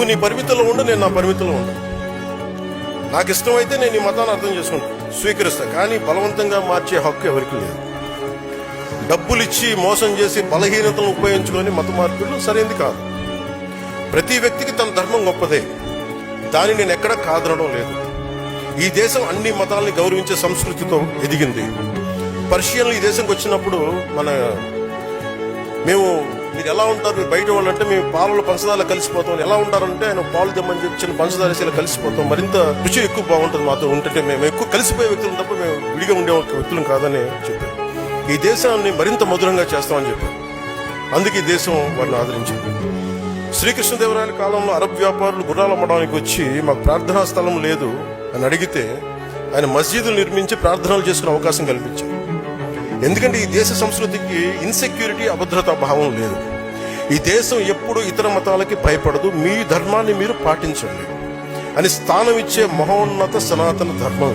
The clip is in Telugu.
నీ పరిమితిలో ఉండు, నేను నా పరిమితిలో ఉండు. నాకు ఇష్టమైతే నేను ఈ మతాన్ని అర్థం చేసుకుంటాను, స్వీకరిస్తా. కానీ బలవంతంగా మార్చే హక్కు ఎవరికి లేదు. డబ్బులు ఇచ్చి మోసం చేసి బలహీనతలను ఉపయోగించుకొని మత మార్పులు సరైనది కాదు. ప్రతి వ్యక్తికి తన ధర్మం గొప్పదే, దాన్ని నేను ఎక్కడా కాదనడం లేదు. ఈ దేశం అన్ని మతాలని గౌరవించే సంస్కృతితో ఎదిగింది. పర్షియన్లు ఈ దేశంకి వచ్చినప్పుడు మీరు ఎలా ఉంటారు, మీరు బయట వాళ్ళు అంటే మేము పాలలో పంచదార కలిసిపోతాం. ఎలా ఉంటారంటే ఆయన పాలు తెమ్మని చెప్పి చిన్న పంచదార ఇలా కలిసిపోతాం, మరింత రుచి ఎక్కువ బాగుంటుంది మాతో ఉంటే. మేము ఎక్కువ కలిసిపోయే వ్యక్తులు తప్ప మేము విడిగా ఉండే వ్యక్తులం కాదని చెప్పారు. ఈ దేశాన్ని మరింత మధురంగా చేస్తామని చెప్పారు. అందుకే ఈ దేశం వారిని ఆదరించింది. శ్రీకృష్ణదేవరాయల కాలంలో అరబ్ వ్యాపారులు గుర్రాలు అమ్మడానికి వచ్చి మాకు ప్రార్థనా స్థలం లేదు అని అడిగితే ఆయన మస్జిదులు నిర్మించి ప్రార్థనలు చేసుకునే అవకాశం కల్పించారు. ఎందుకంటే ఈ దేశ సంస్కృతికి ఇన్సెక్యూరిటీ, అభద్రతా భావం లేదు. ఈ దేశం ఎప్పుడు ఇతర మతాలకి భయపడదు. మీ ధర్మాన్ని మీరు పాటించండి అని స్థానం ఇచ్చే మహోన్నత సనాతన ధర్మం.